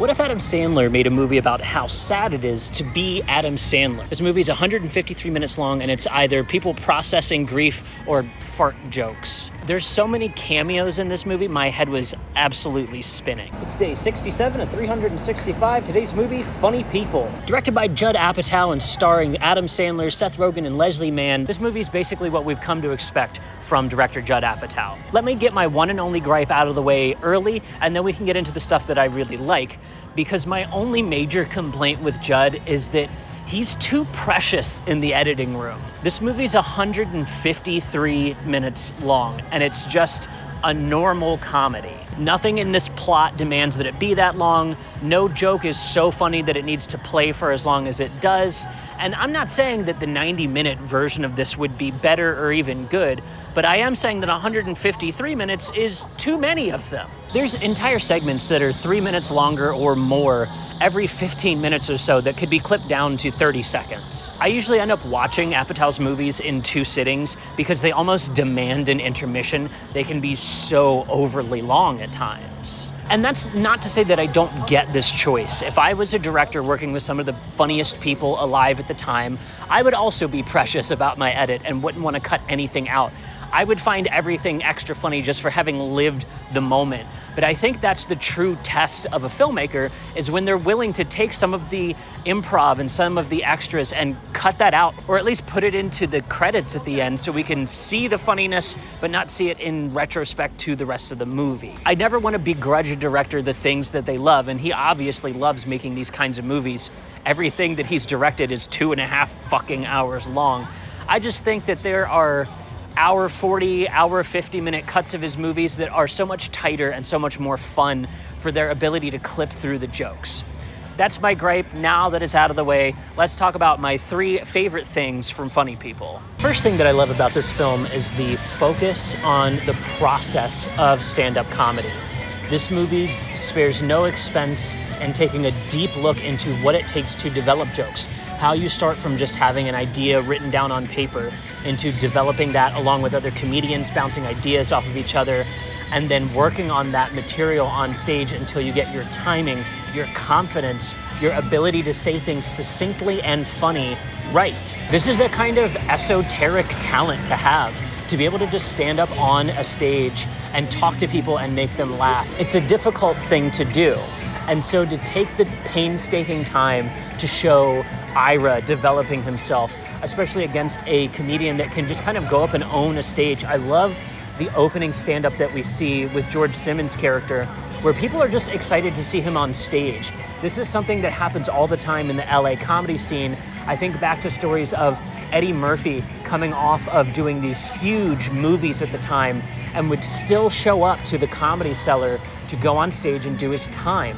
What if Adam Sandler made a movie about how sad it is to be Adam Sandler? This movie is 153 minutes long, and it's either people processing grief or fart jokes. There's so many cameos in this movie, my head was absolutely spinning. It's day 67 of 365. Today's movie, Funny People. Directed by Judd Apatow and starring Adam Sandler, Seth Rogen, and Leslie Mann, this movie is basically what we've come to expect from director Judd Apatow. Let me get my one and only gripe out of the way early, and then we can get into the stuff that I really like, because my only major complaint with Judd is that he's too precious in the editing room. This movie's 153 minutes long, and it's just a normal comedy. Nothing in this plot demands that it be that long. No joke is so funny that it needs to play for as long as it does. And I'm not saying that the 90-minute version of this would be better or even good, but I am saying that 153 minutes is too many of them. There's entire segments that are 3 minutes longer or more every 15 minutes or so that could be clipped down to 30 seconds. I usually end up watching Apatow's movies in 2 sittings because they almost demand an intermission. They can be so overly long at times. And that's not to say that I don't get this choice. If I was a director working with some of the funniest people alive at the time, I would also be precious about my edit and wouldn't want to cut anything out. I would find everything extra funny just for having lived the moment. But I think that's the true test of a filmmaker, is when they're willing to take some of the improv and some of the extras and cut that out, or at least put it into the credits at the end so we can see the funniness, but not see it in retrospect to the rest of the movie. I never want to begrudge a director the things that they love, and he obviously loves making these kinds of movies. Everything that he's directed is 2.5 fucking hours long. I just think that there are hour 40, hour 50-minute cuts of his movies that are so much tighter and so much more fun for their ability to clip through the jokes. That's my gripe. Now that it's out of the way, let's talk about my 3 favorite things from Funny People. First thing that I love about this film is the focus on the process of stand-up comedy. This movie spares no expense in taking a deep look into what it takes to develop jokes. How you start from just having an idea written down on paper into developing that along with other comedians, bouncing ideas off of each other, and then working on that material on stage until you get your timing, your confidence, your ability to say things succinctly and funny right. This is a kind of esoteric talent to have, to be able to just stand up on a stage and talk to people and make them laugh. It's a difficult thing to do. And so to take the painstaking time to show Ira developing himself, especially against a comedian that can just kind of go up and own a stage. I love the opening stand-up that we see with George Simmons' character, where people are just excited to see him on stage. This is something that happens all the time in the LA comedy scene. I think back to stories of Eddie Murphy coming off of doing these huge movies at the time and would still show up to the Comedy Cellar to go on stage and do his time.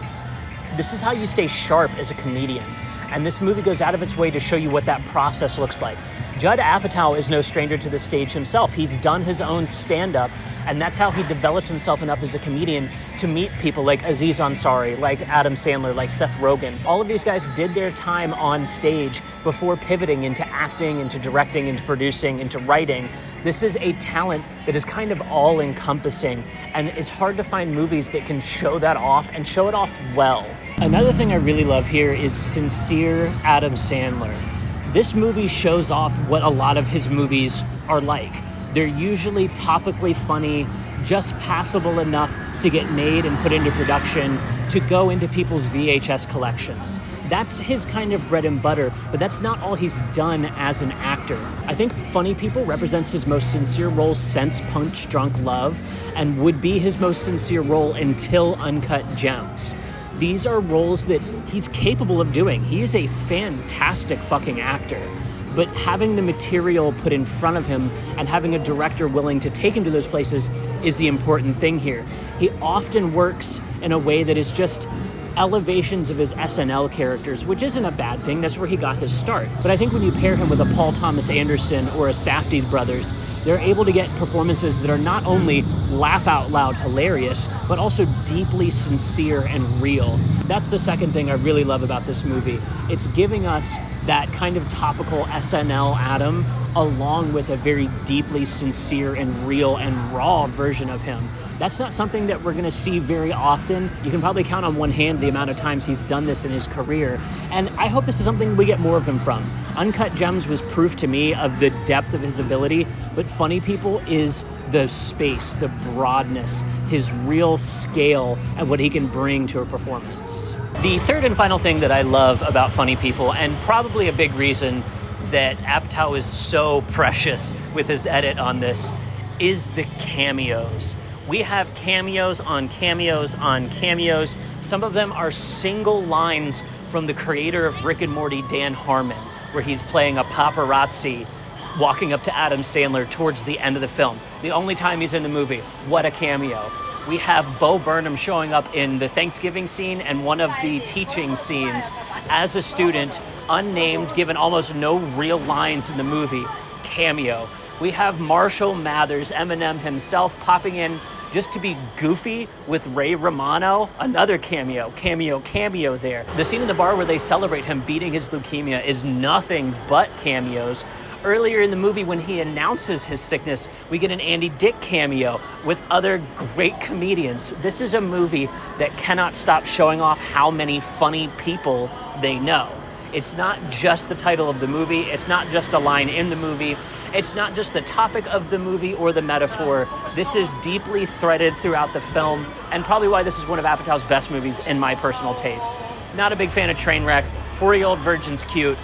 This is how you stay sharp as a comedian. And this movie goes out of its way to show you what that process looks like. Judd Apatow is no stranger to the stage himself. He's done his own stand-up, and that's how he developed himself enough as a comedian to meet people like Aziz Ansari, like Adam Sandler, like Seth Rogen. All of these guys did their time on stage before pivoting into acting, into directing, into producing, into writing. This is a talent that is kind of all-encompassing, and it's hard to find movies that can show that off and show it off well. Another thing I really love here is sincere Adam Sandler. This movie shows off what a lot of his movies are like. They're usually topically funny, just passable enough to get made and put into production, to go into people's VHS collections. That's his kind of bread and butter, but that's not all he's done as an actor. I think Funny People represents his most sincere role since Punch Drunk Love, and would be his most sincere role until Uncut Gems. These are roles that he's capable of doing. He is a fantastic fucking actor. But having the material put in front of him and having a director willing to take him to those places is the important thing here. He often works in a way that is just elevations of his SNL characters, which isn't a bad thing. That's where he got his start. But I think when you pair him with a Paul Thomas Anderson or a Safdie brothers, they're able to get performances that are not only laugh out loud hilarious, but also deeply sincere and real. That's the second thing I really love about this movie. It's giving us that kind of topical SNL Adam, along with a very deeply sincere and real and raw version of him That's not something that we're gonna see very often. You can probably count on one hand the amount of times he's done this in his career. And I hope this is something we get more of him from. Uncut Gems was proof to me of the depth of his ability, but Funny People is the space, the broadness, his real scale, and what he can bring to a performance. The third and final thing that I love about Funny People, and probably a big reason that Apatow is so precious with his edit on this, is the cameos. We have cameos on cameos on cameos. Some of them are single lines from the creator of Rick and Morty, Dan Harmon, where he's playing a paparazzi walking up to Adam Sandler towards the end of the film. The only time he's in the movie. What a cameo. We have Bo Burnham showing up in the Thanksgiving scene and one of the teaching scenes as a student, unnamed, given almost no real lines in the movie. Cameo. We have Marshall Mathers, Eminem himself, popping in just to be goofy with Ray Romano. Another cameo there. The scene in the bar where they celebrate him beating his leukemia is nothing but cameos. Earlier in the movie, when he announces his sickness, we get an Andy Dick cameo with other great comedians. This is a movie that cannot stop showing off how many funny people they know. It's not just the title of the movie. It's not just a line in the movie. It's not just the topic of the movie or the metaphor. This is deeply threaded throughout the film, and probably why this is one of Apatow's best movies in my personal taste. Not a big fan of Trainwreck. 4-Year-Old Virgin's cute.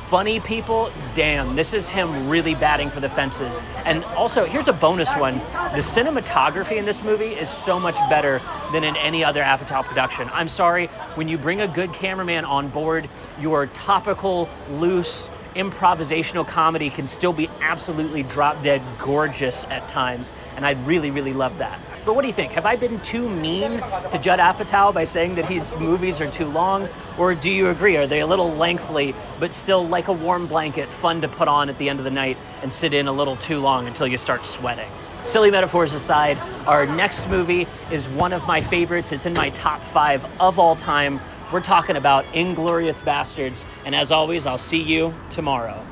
Funny People, damn, this is him really batting for the fences. And also, here's a bonus one. The cinematography in this movie is so much better than in any other Apatow production. I'm sorry, when you bring a good cameraman on board, your topical, loose, improvisational comedy can still be absolutely drop-dead gorgeous at times, and I really, really love that. But what do you think? Have I been too mean to Judd Apatow by saying that his movies are too long? Or do you agree? Are they a little lengthy, but still like a warm blanket, fun to put on at the end of the night and sit in a little too long until you start sweating? Silly metaphors aside, our next movie is one of my favorites. It's in my top 5 of all time. We're talking about Inglourious Basterds. And as always, I'll see you tomorrow.